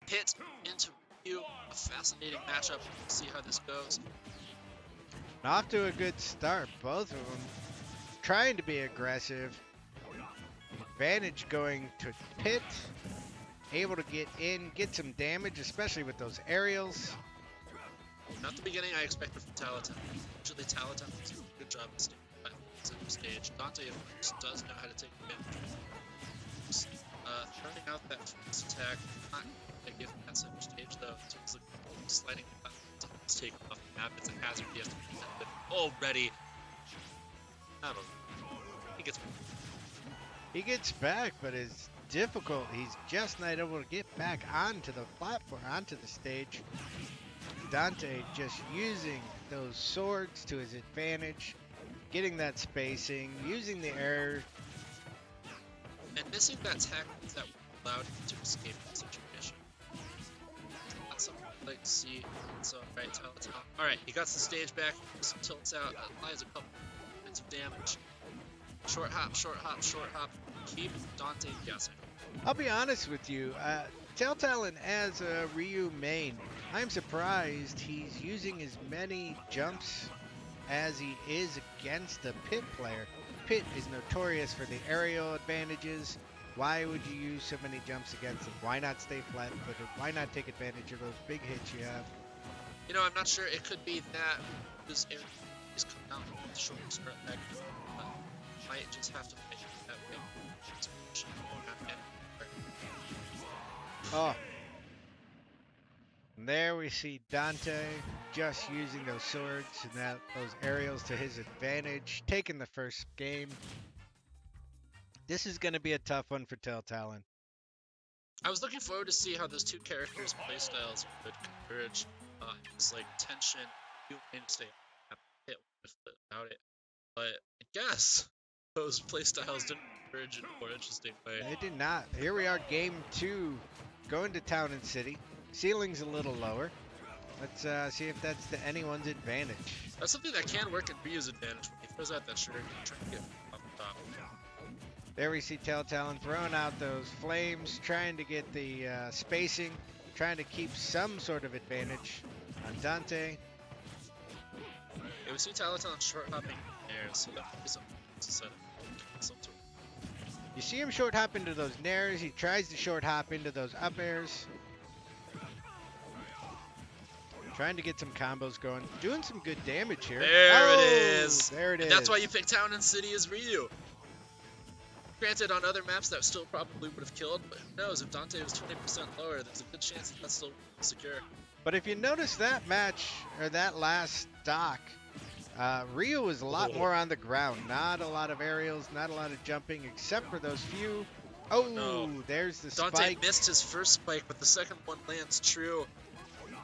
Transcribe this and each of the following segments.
Pit into Ryu. A fascinating matchup. We'll see how this goes. Off to a good start, both of them trying to be aggressive. Advantage going to Pit, able to get in, get some damage, especially with those aerials. Not the beginning I expected from Taletalon. Usually Taletalon does a good job of staying at the center stage. Dante, of course, does know how to take advantage. Throwing out that first attack, not going to give him that center stage though. In terms of sliding it's taken off the map. It's a hazard he has to contend with already. I don't know. He gets back, but it's difficult. He's just not able to get back onto the platform, onto the stage. Dante just using those swords to his advantage, getting that spacing, using the air. And missing that tech that allowed him to escape the situation. That's something I'd like to see. So, alright, Taletalon. Alright, he got the stage back, some tilts out, applies a couple points of damage. Short hop, short hop, short hop. Keep Dante guessing. I'll be honest with you, Taletalon as a Ryu main, I'm surprised he's using as many jumps as he is against a Pit player. Pit is notorious for the aerial advantages. Why would you use so many jumps against him? Why not stay flat-footed? Why not take advantage of those big hits you have? You know, I'm not sure. It could be that this area is coming out with the short start back. Might just have to make it that way. Oh. And there we see Dante just using those swords and those aerials to his advantage, taking the first game. This is going to be a tough one for Taletalon. I was looking forward to see how those two characters' playstyles would converge. It's like tension, you stay hit without it. But I guess those playstyles didn't converge in a more interesting way. They did not. Here we are, game 2, going to Town and City. Ceiling's a little lower. Let's see if that's to anyone's advantage. That's something that can work in Ryu's advantage when he throws out that sugar and trying to get off the top. There we see Taletalon throwing out those flames, trying to get the spacing, trying to keep some sort of advantage on Dante. Yeah, we see Taletalon short hopping there, so that might be something to set up. You see him short hop into those nairs. He tries to short hop into those up airs. Trying to get some combos going. Doing some good damage here. There it is. There it is. And that's why you pick Town and City as Ryu. Granted, on other maps that still probably would have killed, but who knows, if Dante was 20% lower, there's a good chance that that's still secure. But if you notice that match, or that last stock, Ryu was a lot more on the ground. Not a lot of aerials, not a lot of jumping, except for those few. Oh, no. There's the Dante spike. missed his first spike, but the second one lands true,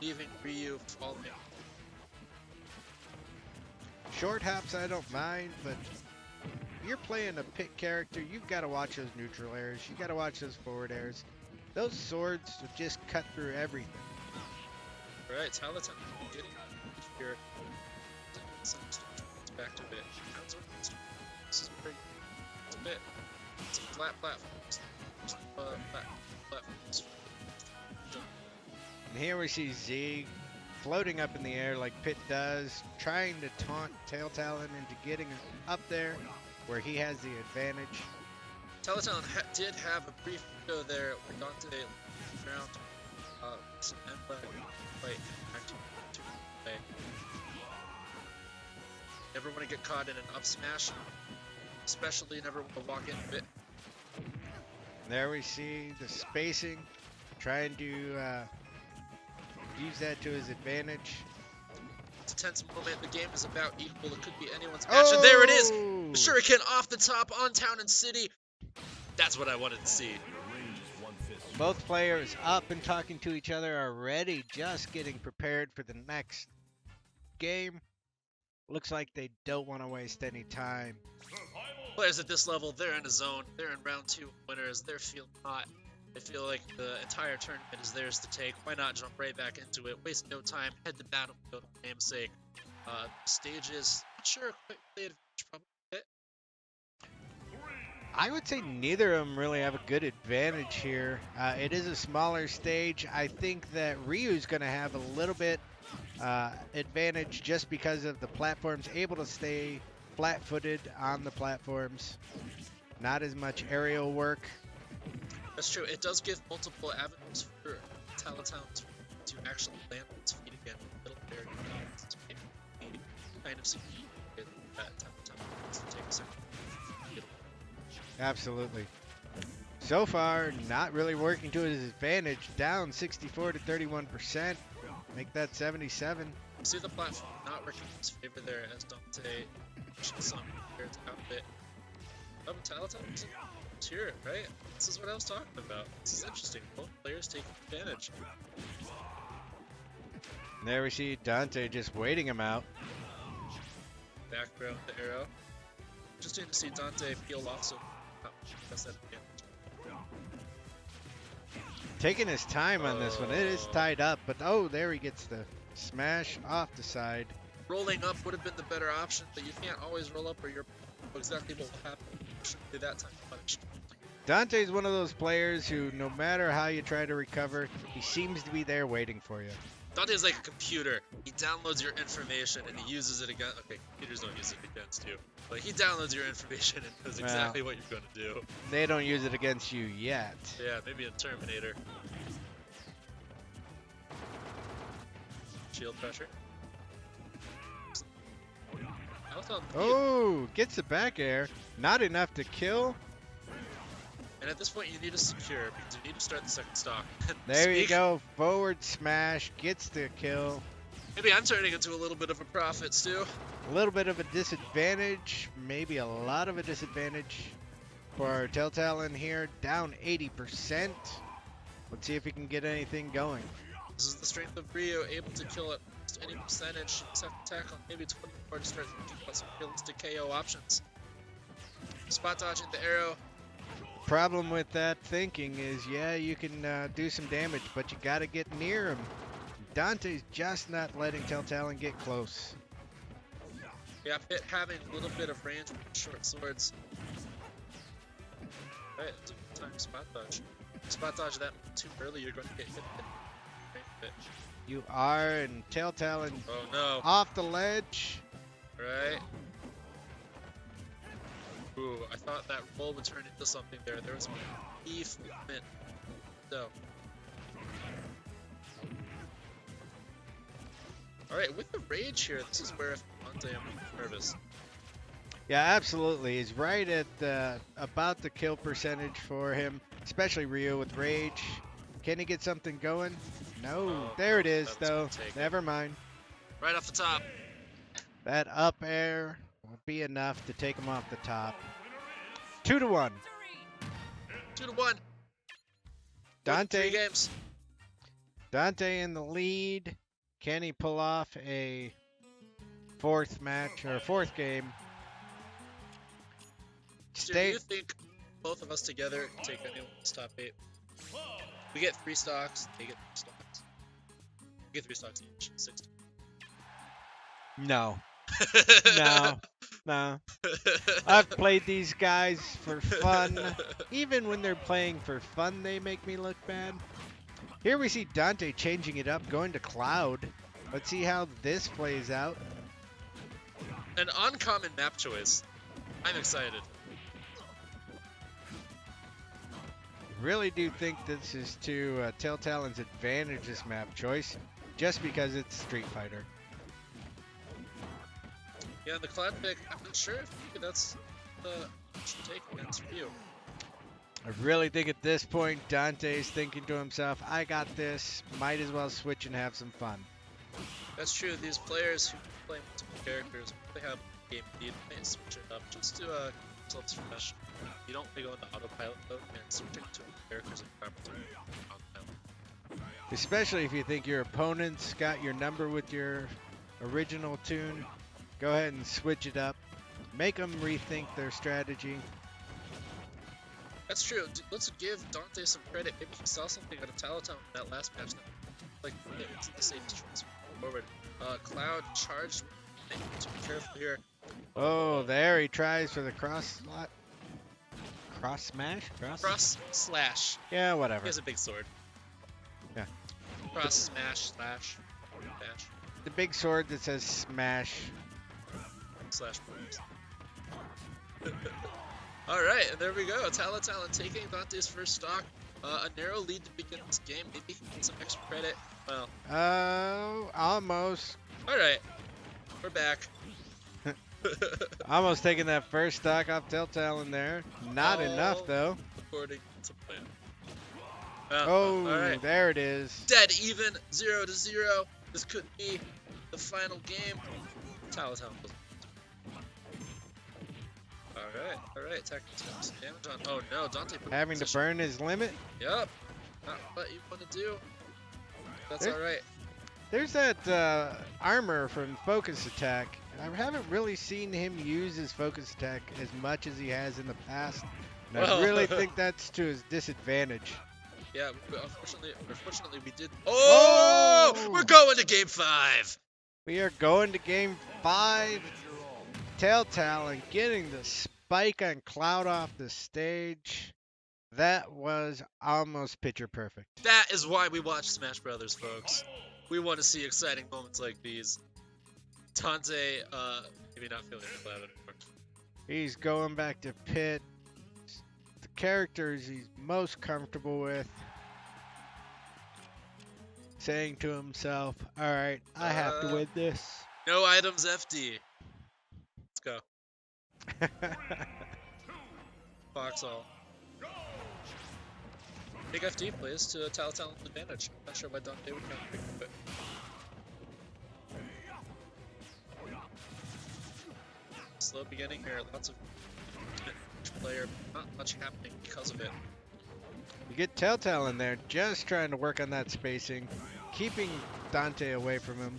leaving Ryu falling. Short hops I don't mind, but you're playing a Pit character, you've got to watch those neutral airs. You got to watch those forward airs. Those swords will just cut through everything. All right, Taletalon getting here. It's back to a bit. This is pretty. It's a bit. It's a flat platform. Flat platforms. And here we see Z floating up in the air like Pit does, trying to taunt Taletalon into getting up there where he has the advantage. Taletalon did have a brief window there where Dante found some end quite active to play. Never want to get caught in an up smash, especially never want to walk in a bit. There we see the spacing, trying to use that to his advantage. It's a tense moment. The game is about equal. It could be anyone's match. And there it is! The Shuriken off the top on Town and City. That's what I wanted to see. Both players up and talking to each other already, just getting prepared for the next game. Looks like they don't want to waste any time. Players at this level, they're in a zone. They're in round 2 winners. They're feeling hot. They feel like the entire tournament is theirs to take. Why not jump right back into it? Waste no time. Head to battlefield for namesake. Stages, not sure quite the advantage, probably a bit. I would say neither of them really have a good advantage here. It is a smaller stage. I think that Ryu's going to have a little bit advantage just because of the platforms, able to stay flat-footed on the platforms. Not as much aerial work. That's true. It does give multiple avenues for Taletalon to actually land on its feet again. A little area to maybe kind of secure that Taletalon to take a second. Absolutely. So far, not really working to his advantage. Down 64 to 31%. Make that 77. See the platform not working in his favor there as Dante pushes some here to outfit. Oh, Taletalon's here, right? This is what I was talking about. This is interesting. Both players taking advantage. There we see Dante just waiting him out. Back row with the arrow. Interesting to see Dante peel off so that's that advantage. Taking his time on this one. It is tied up, but oh, there he gets the smash off the side. Rolling up would have been the better option, but you can't always roll up or you're exactly what will happen. Shouldn't be that time punished. Dante's one of those players who, no matter how you try to recover, he seems to be there waiting for you. Dante's like a computer. He downloads your information and he uses it against. Okay, computers don't use it against you, but he downloads your information and knows exactly what you're going to do. They don't use it against you yet. Yeah, maybe a Terminator. Shield pressure. Oh, gets the back air. Not enough to kill. And at this point, you need to secure because you need to start the second stock. There you go. Forward smash. Gets the kill. Maybe I'm turning into a little bit of a profit, Stu. A little bit of a disadvantage. Maybe a lot of a disadvantage for our Taletalon here. Down 80%. Let's see if we can get anything going. This is the strength of Ryu, able to kill at almost any percentage. Just have to tackle maybe 24 to start thinking about some realistic KO options. Spot dodging the arrow. Problem with that thinking is, yeah, you can do some damage, but you got to get near him. Dante's just not letting Taletalon get close. Yeah, Pit having a little bit of range with short swords. Right, it's a good time to spot dodge. Spot dodge that too early, you're going to get hit. You are, and Taletalon off the ledge. Right. Ooh, I thought that roll would turn into something there. There was a beef movement. So. Alright, with the rage here, this is where if Dante, I'm nervous. Yeah, absolutely. He's right at about the kill percentage for him, especially Ryu with rage. Can he get something going? No. There it is, though. Never mind. Right off the top. That up air will be enough to take him off the top. 2-1. 2-1. Dante. 3 games. Dante in the lead. Can he pull off a fourth match or a fourth game? Do you think both of us together can take anyone's top 8? We get 3 stocks. They get 3 stocks. We get 3 stocks each. 60. No. No. I've played these guys for fun. Even when they're playing for fun, they make me look bad. Here we see Dante changing it up, going to Cloud. Let's see how this plays out. An uncommon map choice. I'm excited. Really do think this is to Taletalon's advantage, this map choice, just because it's Street Fighter. Yeah, the Cloud pick, I'm not sure if that's the take against Ryu. I really think at this point, Dante's thinking to himself, I got this, might as well switch and have some fun. That's true, these players who play multiple characters, they have game lead, they switch it up just to themselves fresh. You don't go into autopilot mode and switching to characters and property autopilot. Especially if you think your opponent's got your number with your original tune, go ahead and switch it up. Make them rethink their strategy. That's true. Let's give Dante some credit. Maybe he saw something out of Taletalon in that last match. Like, it's the safest choice forward. Cloud charged. To be careful here. Oh, there he tries for the cross slot. Cross smash? Cross slash. Yeah, He whatever. has a big sword. Yeah. Cross smash slash dash The big sword that says smash. slash bombs. All right, and there we go. Taletalon taking Dante's first stock. A narrow lead to begin this game. Maybe he can get some extra credit. Well, Almost. all right, we're back. Almost taking that first stock off Taletalon there. Not enough, though. According to plan. Oh, all right. there it is. Dead even, 0-0. This could be the final game. Taletalon. All right. Technic's got some damage on. Oh no, Dante. Having to burn his limit. Yep. Not what you want to do. That's all right. There's that armor from Focus Attack. I haven't really seen him use his Focus Attack as much as he has in the past. And I really think that's to his disadvantage. Yeah, unfortunately we did. Oh! We're going to game 5. We are going to game 5. Taletalon getting the spike on Cloud off the stage. That was almost picture perfect. That is why we watch Smash Brothers, folks. We want to see exciting moments like these. Dante, maybe not feeling the Cloud anymore. He's going back to pit. The characters he's most comfortable with. Saying to himself, all right, I have to win this. No items FD. Let's go. Foxhole. Big FD plays to Taletalon's advantage. I'm not sure why Dante would count big, but slow beginning here. Lots of player, not much happening because of it. You get Taletalon there, just trying to work on that spacing, keeping Dante away from him.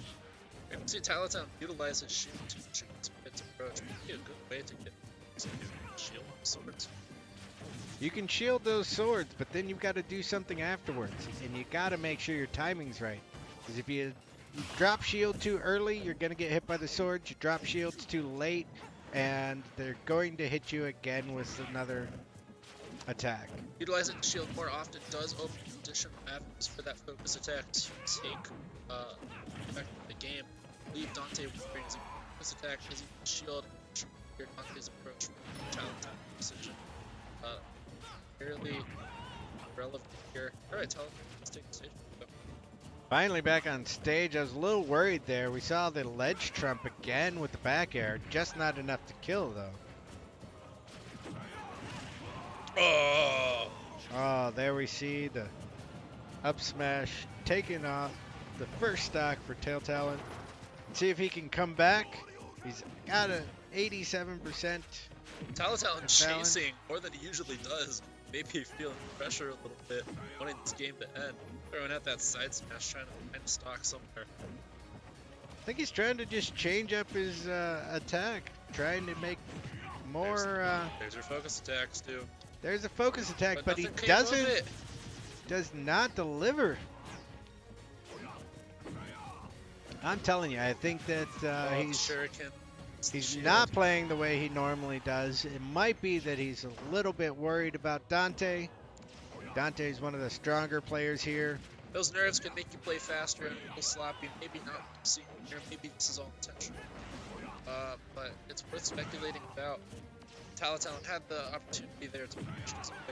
You can see Taletalon utilize his shield to shoot its approach. Would be a good way to get shield swords. You can shield those swords, but then you've got to do something afterwards, and you got to make sure your timing's right. Because if you drop shield too early, you're going to get hit by the swords. You drop shields too late, and they're going to hit you again with another attack. Utilizing the shield more often does open additional avenues for that focus attack to take effect of the game. I believe Dante brings a focus attack using the shield to hear Dante's approach from Taletalon decision. Fairly relevant here. Alright, Taletalon, let's take the stage. Go. Finally back on stage. I was a little worried there. We saw the ledge trump again with the back air. Just not enough to kill, though. Oh, there we see the up smash taking off the first stock for Taletalon. See if he can come back. He's got a 87%. Taletalon chasing more than he usually does. Maybe feeling the pressure a little bit, wanting this game to end. Throwing out that side smash, trying to find a stock somewhere. I think he's trying to just change up his attack, trying to make more. There's your focus attacks too. There's a focus attack, but he does not deliver. I'm telling you, I think that he's not playing the way he normally does. It might be that he's a little bit worried about Dante. Dante's one of the stronger players here. Those nerves can make you play faster and a little sloppy. Maybe not seeing here. Maybe this is all intentional. But it's worth speculating about. Taletalon had the opportunity there to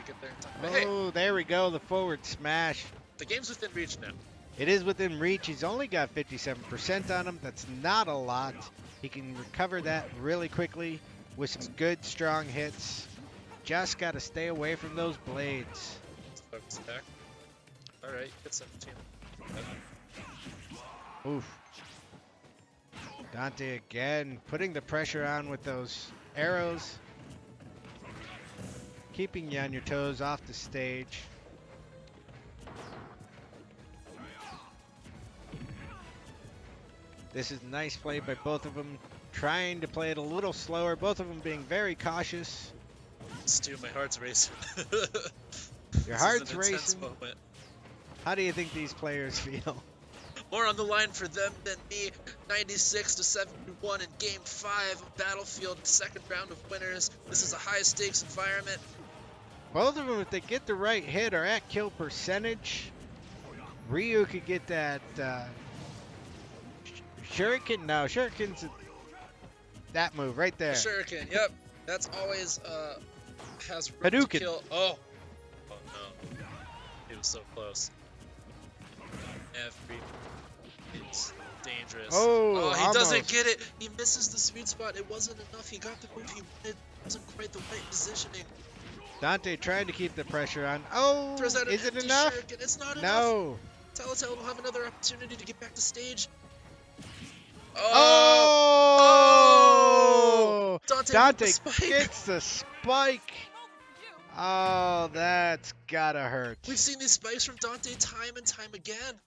get there in time. But hey, there we go, the forward smash. The game's within reach now. It is within reach. He's only got 57% on him. That's not a lot. He can recover that really quickly with some good, strong hits. Just got to stay away from those blades. Focus attack. All right, hit 17. Oof. Dante again putting the pressure on with those arrows. Keeping you on your toes off the stage. This is nice play by both of them, trying to play it a little slower, both of them being very cautious. Stu, my heart's racing. Your heart's racing? Moment. How do you think these players feel? More on the line for them than me. 96-71 in Game 5 of Battlefield, second round of winners. This is a high-stakes environment. Both of them, if they get the right hit, are at kill percentage. Ryu could get that shuriken. No, shuriken's that move right there. Shuriken, yep. That's always has room to Hadouken. kill. Oh no. It was so close. It's dangerous. Oh, he doesn't almost. get it. He misses the sweet spot. It wasn't enough. He got the move he wanted. It wasn't quite the right positioning. Dante trying to keep the pressure on. Oh, Throws out an is it empty enough? Shuriken. It's not enough. No. Taletalon will have another opportunity to get back to stage. Oh! Dante, Dante with the spike. gets the spike. Oh, that's gotta hurt. We've seen these spikes from Dante time and time again.